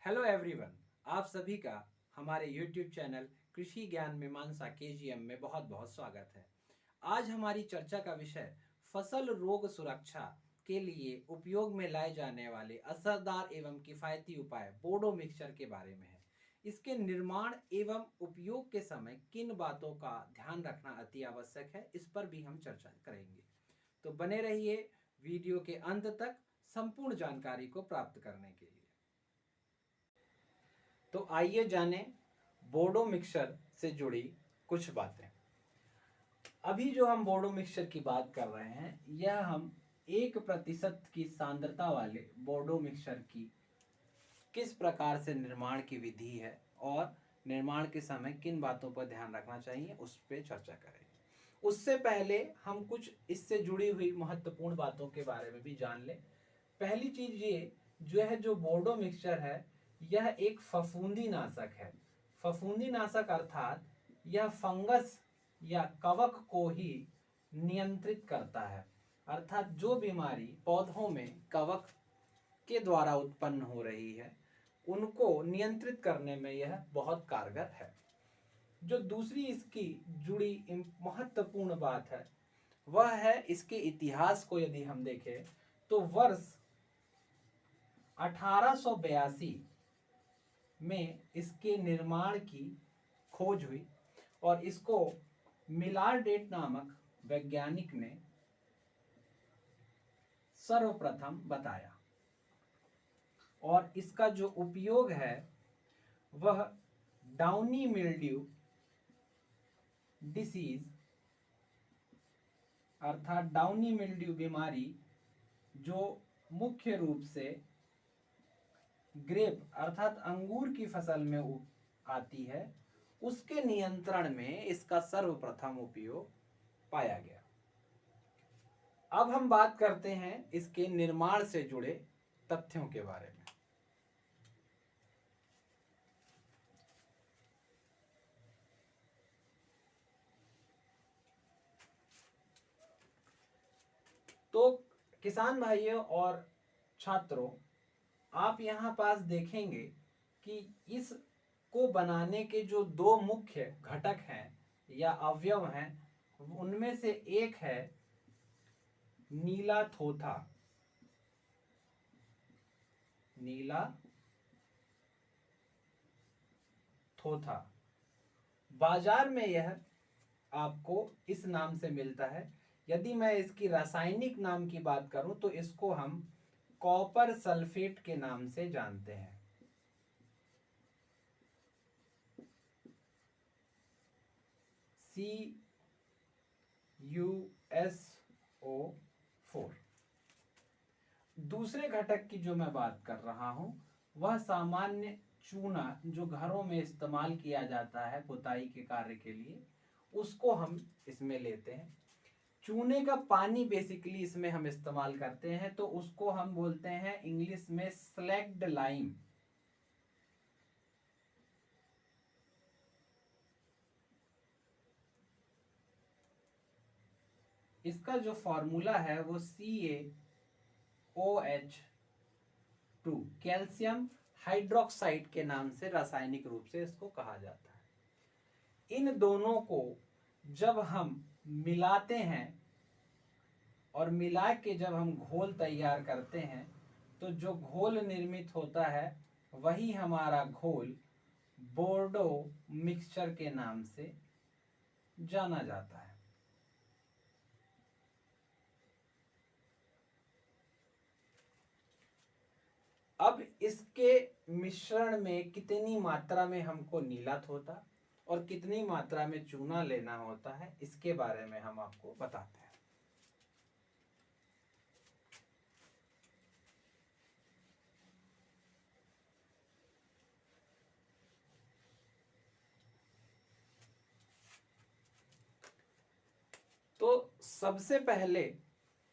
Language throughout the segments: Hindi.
हेलो एवरीवन, आप सभी का हमारे यूट्यूब चैनल कृषि ज्ञान मीमांसा केजीएम में बहुत बहुत स्वागत है। आज हमारी चर्चा का विषय फसल रोग सुरक्षा के लिए उपयोग में लाए जाने वाले असरदार एवं किफ़ायती उपाय बोडो मिक्सचर के बारे में है। इसके निर्माण एवं उपयोग के समय किन बातों का ध्यान रखना अति आवश्यक है, इस पर भी हम चर्चा करेंगे। तो बने रहिए वीडियो के अंत तक संपूर्ण जानकारी को प्राप्त करने के लिए। तो आइए जानें बोडो मिक्सचर से जुड़ी कुछ बातें। अभी जो हम बोडो मिक्सचर की बात कर रहे हैं, यह हम 1% की सांद्रता वाले बोडो मिक्सचर की किस प्रकार से निर्माण की विधि है और निर्माण के समय किन बातों पर ध्यान रखना चाहिए, उस पर चर्चा करेंगे। उससे पहले हम कुछ इससे जुड़ी हुई महत्वपूर्ण बातों के बारे में भी जान लें। पहली चीज ये जो है, जो बोडो मिक्सचर है, यह एक फफूंदी नाशक है। फफूंदी नाशक अर्थात यह फंगस या कवक को ही नियंत्रित करता है। अर्थात जो बीमारी पौधों में कवक के द्वारा उत्पन्न हो रही है, उनको नियंत्रित करने में यह बहुत कारगर है। जो दूसरी इसकी जुड़ी महत्वपूर्ण बात है, वह है इसके इतिहास को यदि हम देखें तो वर्ष 1882 में इसके निर्माण की खोज हुई और इसको मिलारडेट नामक वैज्ञानिक ने सर्वप्रथम बताया। और इसका जो उपयोग है वह डाउनी मिल्ड्यू डिसीज अर्थात डाउनी मिल्ड्यू बीमारी, जो मुख्य रूप से ग्रेप अर्थात अंगूर की फसल में आती है, उसके नियंत्रण में इसका सर्वप्रथम उपयोग पाया गया। अब हम बात करते हैं इसके निर्माण से जुड़े तथ्यों के बारे में। तो किसान भाइयों और छात्रों, आप यहाँ पास देखेंगे कि इस को बनाने के जो दो मुख्य घटक हैं या अवयव हैं, उनमें से एक है नीला थोथा। नीला थोथा बाजार में यह आपको इस नाम से मिलता है। यदि मैं इसकी रासायनिक नाम की बात करूं तो इसको हम कॉपर सल्फेट के नाम से जानते हैं। CuSO4। दूसरे घटक की जो मैं बात कर रहा हूं, वह सामान्य चूना जो घरों में इस्तेमाल किया जाता है पुताई के कार्य के लिए, उसको हम इसमें लेते हैं। चूने का पानी बेसिकली इसमें हम इस्तेमाल करते हैं, तो उसको हम बोलते हैं इंग्लिश में स्लैग्ड लाइम। इसका जो फॉर्मूला है वो CaOH2 कैल्शियम हाइड्रोक्साइड के नाम से रासायनिक रूप से इसको कहा जाता है। इन दोनों को जब हम मिलाते हैं और मिला के जब हम घोल तैयार करते हैं, तो जो घोल निर्मित होता है वही हमारा घोल बोर्डो मिक्सचर के नाम से जाना जाता है। अब इसके मिश्रण में कितनी मात्रा में हमको नीला थोथा और कितनी मात्रा में चूना लेना होता है, इसके बारे में हम आपको बताते हैं। तो सबसे पहले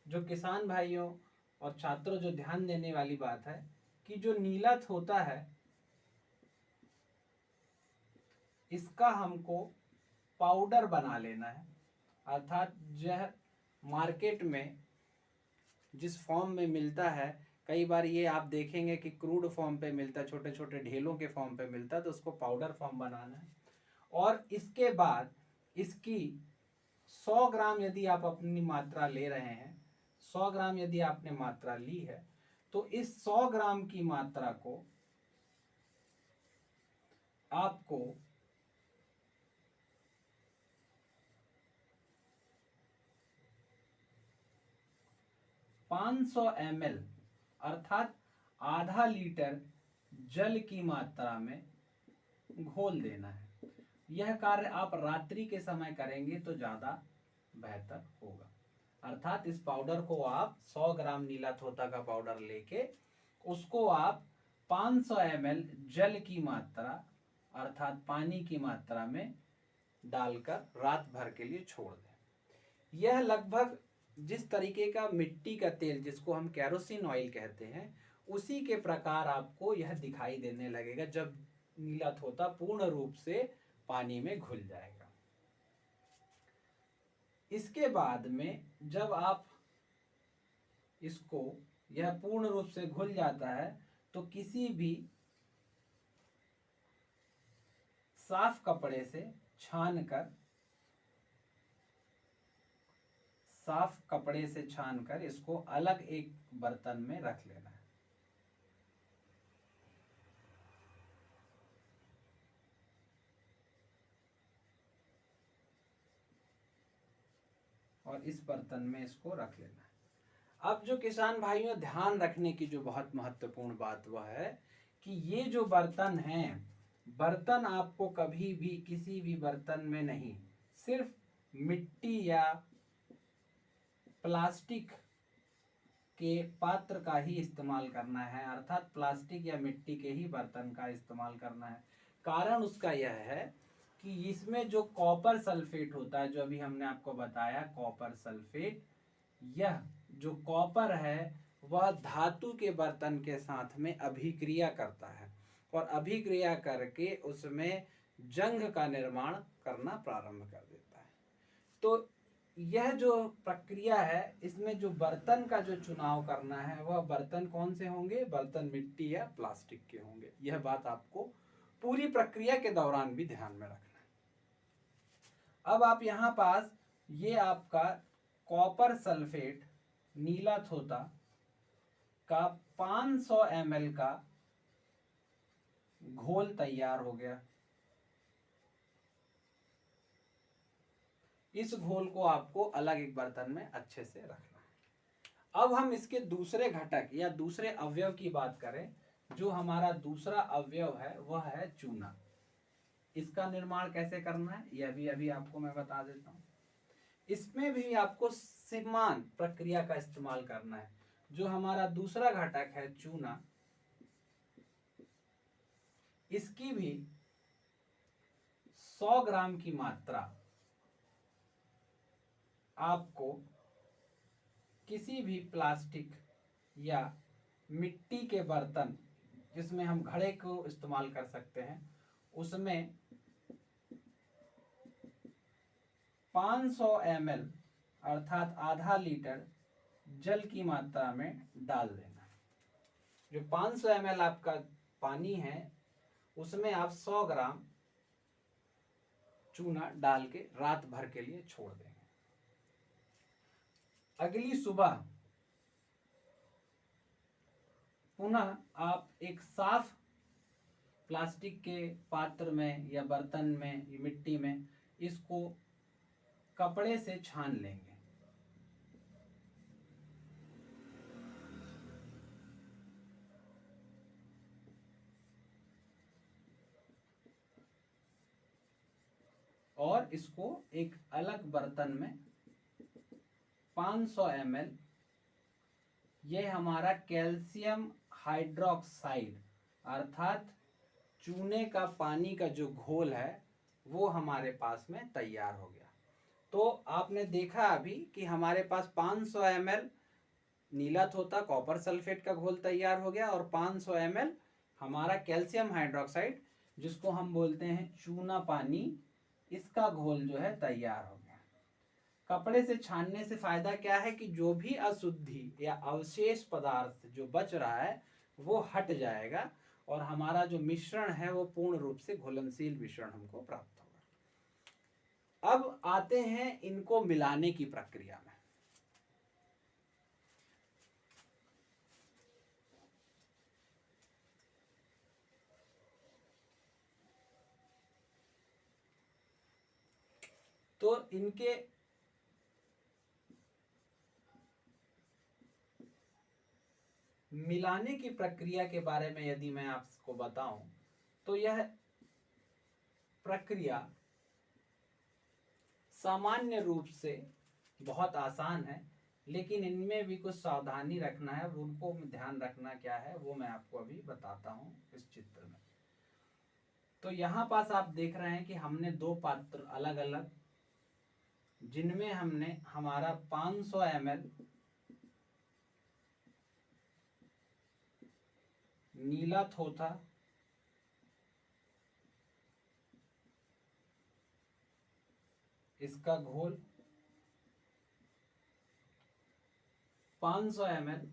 जो किसान भाइयों और छात्रों जो ध्यान देने वाली बात है कि जो नीला थोथा है, इसका हमको पाउडर बना लेना है। अर्थात यह मार्केट में जिस फॉर्म में मिलता है, कई बार ये आप देखेंगे कि क्रूड फॉर्म पे मिलता है, छोटे छोटे ढेलों के फॉर्म पे मिलता है, तो उसको पाउडर फॉर्म बनाना है। और इसके बाद इसकी 100 ग्राम यदि आप अपनी मात्रा ले रहे हैं, 100 ग्राम यदि आपने मात्रा ली है, तो इस 100 ग्राम की मात्रा को आपको 500 ml अर्थात आधा लीटर जल की मात्रा में घोल देना है। यह कार्य आप रात्रि के समय करेंगे तो ज्यादा बेहतर होगा। अर्थात इस पाउडर को आप 100 ग्राम नीला थोता का पाउडर लेके उसको आप 500 ml जल की मात्रा अर्थात पानी की मात्रा में डालकर रात भर के लिए छोड़ दें। यह लगभग जिस तरीके का मिट्टी का तेल, जिसको हम केरोसिन ऑयल कहते हैं, उसी के प्रकार आपको यह दिखाई देने लगेगा जब नीला थोता पूर्ण रूप से पानी में घुल जाएगा। इसके बाद में जब आप इसको यह पूर्ण रूप से घुल जाता है तो किसी भी साफ कपड़े से छानकर इसको अलग एक बर्तन में रख लेना है। और इस बर्तन में इसको रख लेना है। अब जो किसान भाइयों ध्यान रखने की जो बहुत महत्वपूर्ण बात वह है कि ये जो बर्तन हैं, बर्तन आपको कभी भी किसी भी बर्तन में नहीं, सिर्फ मिट्टी या प्लास्टिक के पात्र का ही इस्तेमाल करना है। अर्थात प्लास्टिक या मिट्टी के ही बर्तन का इस्तेमाल करना है। कारण उसका यह है कि इसमें जो कॉपर सल्फेट होता है, जो अभी हमने आपको बताया कॉपर सल्फेट, यह जो कॉपर है वह धातु के बर्तन के साथ में अभिक्रिया करता है और अभिक्रिया करके उसमें जंग का निर्माण करना प्रारंभ कर देता है। तो यह जो प्रक्रिया है, इसमें जो बर्तन का जो चुनाव करना है वह बर्तन कौन से होंगे? बर्तन मिट्टी या प्लास्टिक के होंगे। यह बात आपको पूरी प्रक्रिया के दौरान भी ध्यान में रखना है। अब आप यहाँ पास ये आपका कॉपर सल्फेट नीला थोता का 500 ml का घोल तैयार हो गया। इस घोल को आपको अलग एक बर्तन में अच्छे से रखना है। अब हम इसके दूसरे घटक या दूसरे अवयव की बात करें। जो हमारा दूसरा अवयव है वह है चूना। इसका निर्माण कैसे करना है यह भी अभी आपको मैं बता देता हूं। इसमें भी आपको समान प्रक्रिया का इस्तेमाल करना है। जो हमारा दूसरा घटक है चूना, इसकी भी 100 ग्राम की मात्रा आपको किसी भी प्लास्टिक या मिट्टी के बर्तन, जिसमें हम घड़े को इस्तेमाल कर सकते हैं, उसमें 500 ml अर्थात आधा लीटर जल की मात्रा में डाल देना। जो 500 ml आपका पानी है उसमें आप 100 ग्राम चूना डाल के रात भर के लिए छोड़ देंगे। अगली सुबह पुनः आप एक साफ प्लास्टिक के पात्र में या बर्तन में या मिट्टी में इसको कपड़े से छान लेंगे। और इसको एक अलग बर्तन में 500 ml ये हमारा कैल्शियम हाइड्रोक्साइड अर्थात चूने का पानी का जो घोल है वो हमारे पास में तैयार हो गया। तो आपने देखा अभी कि हमारे पास 500 ml नीला थोता कॉपर सल्फेट का घोल तैयार हो गया और 500 ml हमारा कैल्शियम हाइड्रोक्साइड, जिसको हम बोलते हैं चूना पानी, इसका घोल जो है तैयार हो गया। कपड़े से छानने से फायदा क्या है कि जो भी अशुद्धि या अवशेष पदार्थ जो बच रहा है वो हट जाएगा और हमारा जो मिश्रण है वो पूर्ण रूप से घुलनशील मिश्रण हमको प्राप्त होगा। अब आते हैं इनको मिलाने की प्रक्रिया में। तो इनके मिलाने की प्रक्रिया के बारे में यदि मैं आपको बताऊं तो यह प्रक्रिया सामान्य रूप से बहुत आसान है, लेकिन इनमें भी कुछ सावधानी रखना है। उनको ध्यान रखना क्या है वो मैं आपको अभी बताता हूं इस चित्र में। तो यहाँ पास आप देख रहे हैं कि हमने दो पात्र अलग अलग, जिनमें हमने हमारा 500 ml नीला थोथा इसका घोल, 500 ml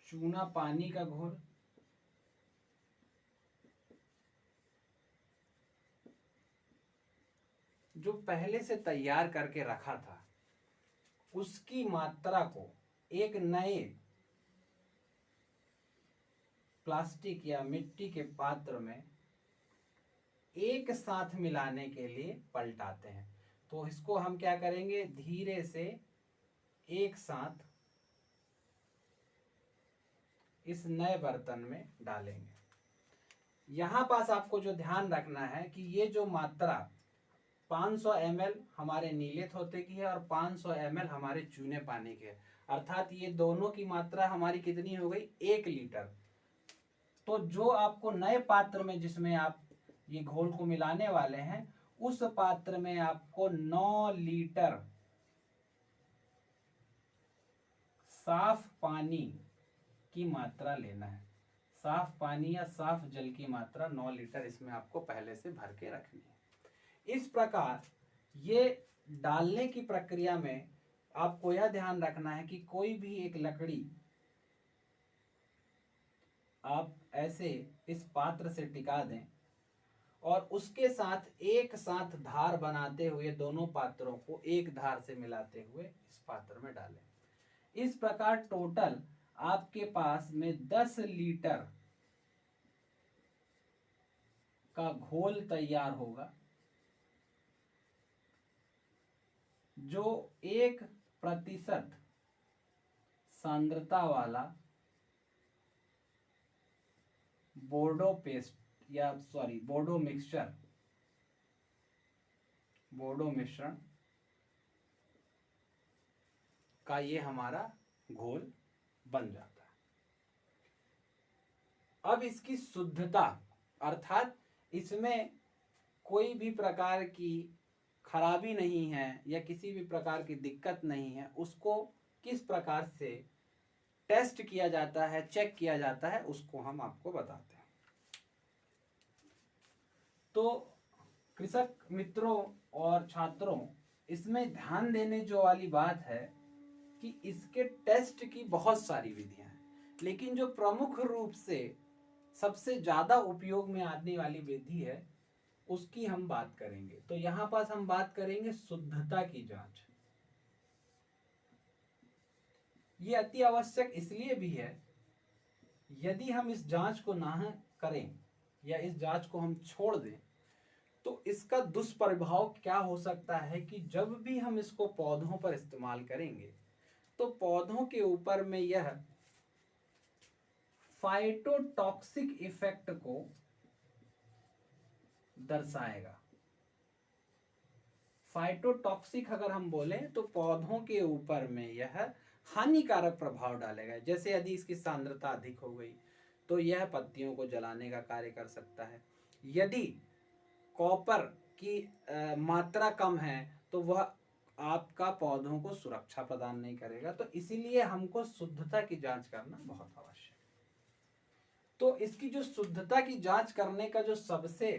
चूना पानी का घोल, जो पहले से तैयार करके रखा था उसकी मात्रा को एक नए प्लास्टिक या मिट्टी के पात्र में एक साथ मिलाने के लिए पलटाते हैं। तो इसको हम क्या करेंगे, धीरे से एक साथ इस नए बर्तन में डालेंगे। यहां पास आपको जो ध्यान रखना है कि ये जो मात्रा 500 ml हमारे नीले थोथे की है और 500 ml हमारे चूने पानी के, अर्थात ये दोनों की मात्रा हमारी कितनी हो गई, 1 लीटर। तो जो आपको नए पात्र में जिसमें आप ये घोल को मिलाने वाले हैं उस पात्र में आपको 9 लीटर साफ पानी की मात्रा लेना है। साफ पानी या साफ जल की मात्रा 9 लीटर इसमें आपको पहले से भर के रखनी है। इस प्रकार ये डालने की प्रक्रिया में आपको यह ध्यान रखना है कि कोई भी एक लकड़ी आप ऐसे इस पात्र से टिका दें और उसके साथ एक साथ धार बनाते हुए दोनों पात्रों को एक धार से मिलाते हुए इस पात्र में डालें। इस प्रकार टोटल आपके पास में 10 लीटर का घोल तैयार होगा, जो 1% सांद्रता वाला बोर्डो पेस्ट या बोर्डो मिश्रण का ये हमारा घोल बन जाता है। अब इसकी शुद्धता, अर्थात इसमें कोई भी प्रकार की खराबी नहीं है या किसी भी प्रकार की दिक्कत नहीं है, उसको किस प्रकार से टेस्ट किया जाता है, चेक किया जाता है, उसको हम आपको बताते हैं। तो कृषक मित्रों और छात्रों, इसमें ध्यान देने जो वाली बात है कि इसके टेस्ट की बहुत सारी विधियां हैं, लेकिन जो प्रमुख रूप से सबसे ज्यादा उपयोग में आने वाली विधि है उसकी हम बात करेंगे। तो यहां पास हम बात करेंगे शुद्धता की जांच। ये अति आवश्यक इसलिए भी है, यदि हम इस जांच को ना करें या इस जांच को हम छोड़ दें तो इसका दुष्प्रभाव क्या हो सकता है कि जब भी हम इसको पौधों पर इस्तेमाल करेंगे तो पौधों के ऊपर में यह फाइटोटॉक्सिक इफेक्ट को दर्शाएगा। फाइटोटॉक्सिक अगर हम बोलें तो पौधों के ऊपर में यह हानिकारक प्रभाव डालेगा। जैसे यदि इसकी सांद्रता अधिक हो गई तो यह पत्तियों को जलाने का कार्य कर सकता है। यदि कॉपर की मात्रा कम है तो वह आपका पौधों को सुरक्षा प्रदान नहीं करेगा। तो इसीलिए हमको शुद्धता की जांच करना बहुत आवश्यक है। तो इसकी जो शुद्धता की जांच करने का जो सबसे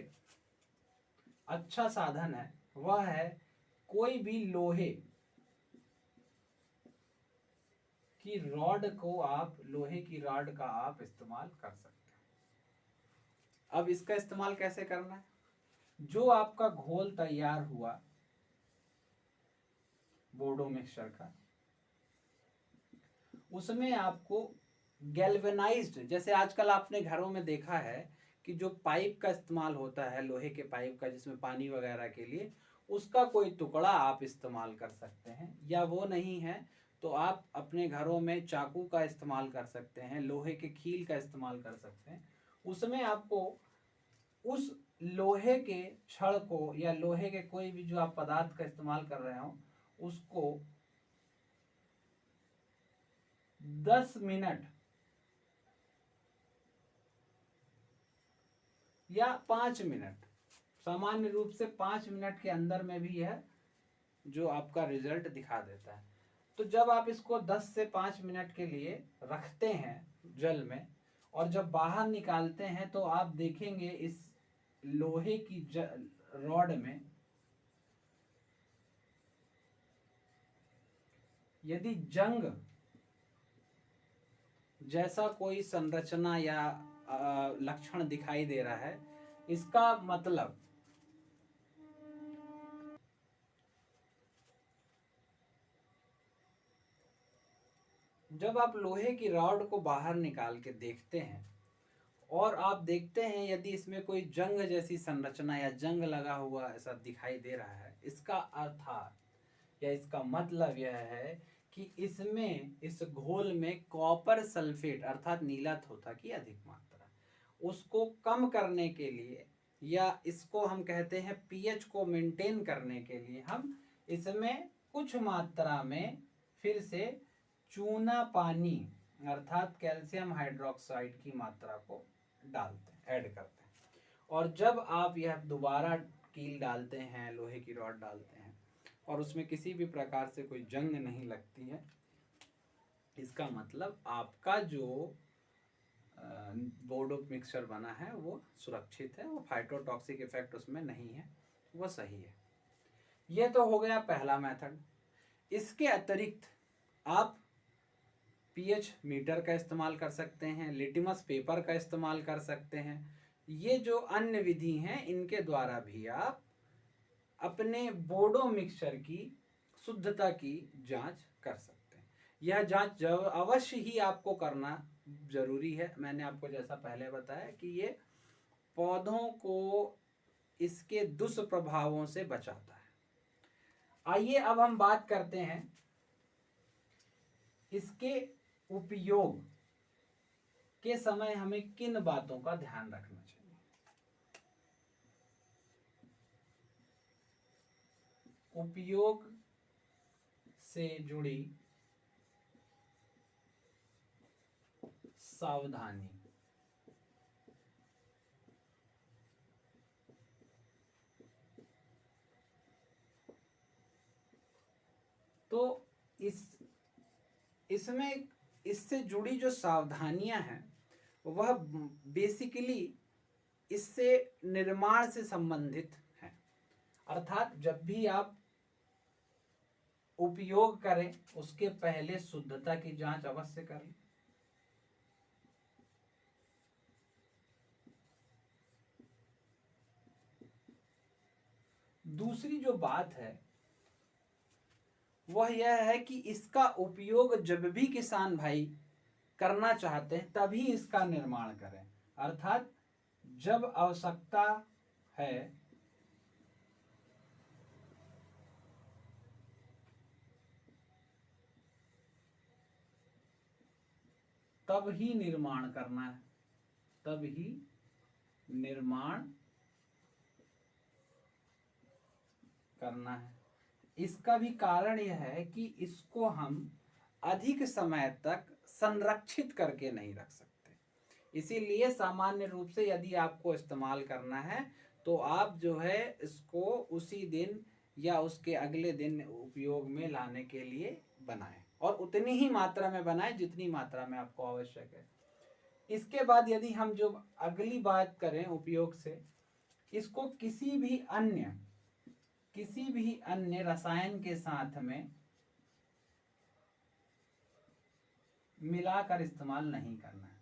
अच्छा साधन है वह है कोई भी लोहे की रॉड को आप लोहे की रॉड का आप इस्तेमाल कर सकते हैं। अब इसका इस्तेमाल कैसे करना है? जो आपका घोल तैयार हुआ बोर्डो मिक्सचर का, उसमें आपको गैल्वेनाइज्ड, जैसे आजकल आपने घरों में देखा है कि जो पाइप का इस्तेमाल होता है लोहे के पाइप का जिसमें पानी वगैरह के लिए, उसका कोई टुकड़ा आप इस्तेमाल कर सकते हैं। या वो नहीं है तो आप अपने घरों में चाकू का इस्तेमाल कर सकते हैं, लोहे के कील का इस्तेमाल कर सकते हैं। उसमें आपको उस लोहे के छड़ को या लोहे के कोई भी जो आप पदार्थ का इस्तेमाल कर रहे हो उसको 10 मिनट या 5 मिनट, सामान्य रूप से 5 मिनट के अंदर में भी यह जो आपका रिजल्ट दिखा देता है। तो जब आप इसको 10 से 5 मिनट के लिए रखते हैं जल में और जब बाहर निकालते हैं तो आप देखेंगे इस लोहे की रॉड में यदि जंग जैसा कोई संरचना या लक्षण दिखाई दे रहा है, इसका मतलब जब आप लोहे की रॉड को बाहर निकाल के देखते हैं और आप देखते हैं यदि इसमें कोई जंग जैसी संरचना या जंग लगा हुआ ऐसा दिखाई दे रहा है, इसका अर्थात या इसका मतलब यह है कि इसमें इस घोल में कॉपर सल्फेट अर्थात नीला थोथा की अधिक मात्रा, उसको कम करने के लिए या इसको हम कहते हैं पीएच को मेंटेन करने के लिए हम इसमें कुछ मात्रा में फिर से चूना पानी अर्थात कैल्शियम हाइड्रोक्साइड की मात्रा को डालते हैं, ऐड करते हैं। और जब आप यह दोबारा कील डालते हैं, लोहे की रॉड डालते हैं और उसमें किसी भी प्रकार से कोई जंग नहीं लगती है, इसका मतलब आपका जो बोर्डो मिक्सचर बना है वो सुरक्षित है, वो फाइटोटॉक्सिक इफेक्ट उसमें नहीं है, वो सही है। ये तो हो गया पहला मेथड। इसके अतिरिक्त आप पीएच मीटर का इस्तेमाल कर सकते हैं, लिटमस पेपर का इस्तेमाल कर सकते हैं। ये जो अन्य विधि हैं इनके द्वारा भी आप अपने बोर्डो मिक्सचर की शुद्धता की जांच कर सकते हैं। यह जांच जब अवश्य ही आपको करना जरूरी है। मैंने आपको जैसा पहले बताया कि ये पौधों को इसके दुष्प्रभावों से बचाता है। आइए अब हम बात करते हैं इसके उपयोग के समय हमें किन बातों का ध्यान रखना चाहिए। उपयोग से जुड़ी सावधानी। तो इसमें इससे जुड़ी जो सावधानियां हैं वह बेसिकली इससे निर्माण से संबंधित है। अर्थात जब भी आप उपयोग करें उसके पहले शुद्धता की जांच अवश्य करें। दूसरी जो बात है वह यह है कि इसका उपयोग जब भी किसान भाई करना चाहते हैं तभी इसका निर्माण करें। अर्थात जब आवश्यकता है तब ही निर्माण करना है, तब ही निर्माण करना है। इसका भी कारण यह है कि इसको हम अधिक समय तक संरक्षित करके नहीं रख सकते। इसीलिए सामान्य रूप से यदि आपको इस्तेमाल करना है तो आप जो है इसको उसी दिन या उसके अगले दिन उपयोग में लाने के लिए बनाएं और उतनी ही मात्रा में बनाएं जितनी मात्रा में आपको आवश्यक है। इसके बाद यदि हम जो अगली बात करें उपयोग से इसको किसी भी अन्य रसायन के साथ में मिलाकर इस्तेमाल नहीं करना है।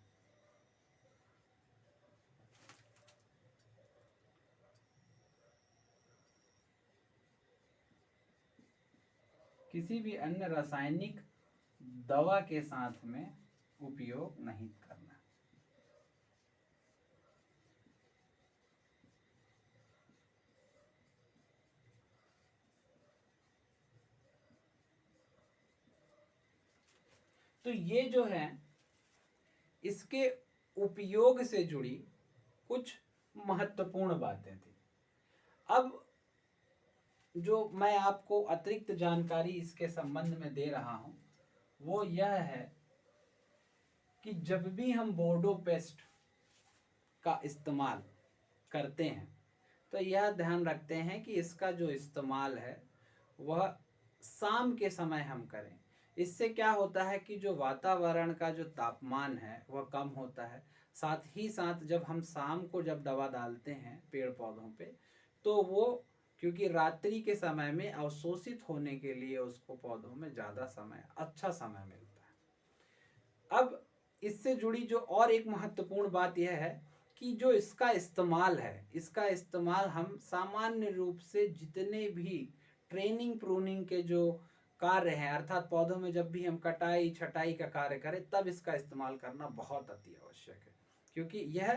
किसी भी अन्य रासायनिक दवा के साथ में उपयोग नहीं करना। तो ये जो है इसके उपयोग से जुड़ी कुछ महत्वपूर्ण बातें थी। अब जो मैं आपको अतिरिक्त जानकारी इसके संबंध में दे रहा हूं वो यह है कि जब भी हम बोर्डो पेस्ट का इस्तेमाल करते हैं तो यह ध्यान रखते हैं कि इसका जो इस्तेमाल है वह शाम के समय हम करें। इससे क्या होता है कि जो वातावरण का जो तापमान है वह कम होता है। साथ ही साथ जब हम शाम को जब दवा डालते हैं पेड़ पौधों पे तो वो क्योंकि रात्रि के समय में अवशोषित होने के लिए उसको पौधों में ज़्यादा समय अच्छा समय मिलता है। अब इससे जुड़ी जो और एक महत्वपूर्ण बात यह है कि जो इसका इस्तेमाल हम सामान्य रूप से जितने भी ट्रेनिंग प्रूनिंग के जो कार्य हैं अर्थात पौधों में जब भी हम कटाई छटाई का कार्य करें तब इसका इस्तेमाल करना बहुत अति आवश्यक है, क्योंकि यह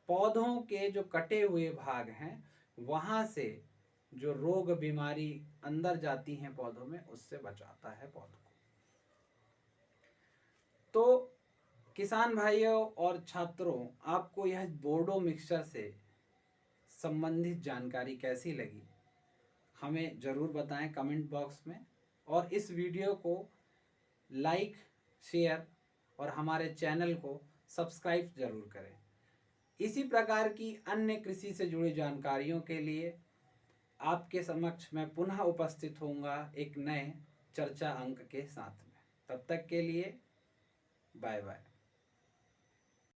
पौधों के जो कटे हुए भाग हैं वहाँ से जो रोग बीमारी अंदर जाती हैं पौधों में उससे बचाता है पौधों को। तो किसान भाइयों और छात्रों, आपको यह बोर्डो मिक्सचर से संबंधित जानकारी कैसी लगी हमें ज़रूर बताएं कमेंट बॉक्स में, और इस वीडियो को लाइक शेयर और हमारे चैनल को सब्सक्राइब जरूर करें। इसी प्रकार की अन्य कृषि से जुड़ी जानकारियों के लिए आपके समक्ष मैं पुनः उपस्थित होऊंगा एक नए चर्चा अंक के साथ में। तब तक के लिए बाय बाय।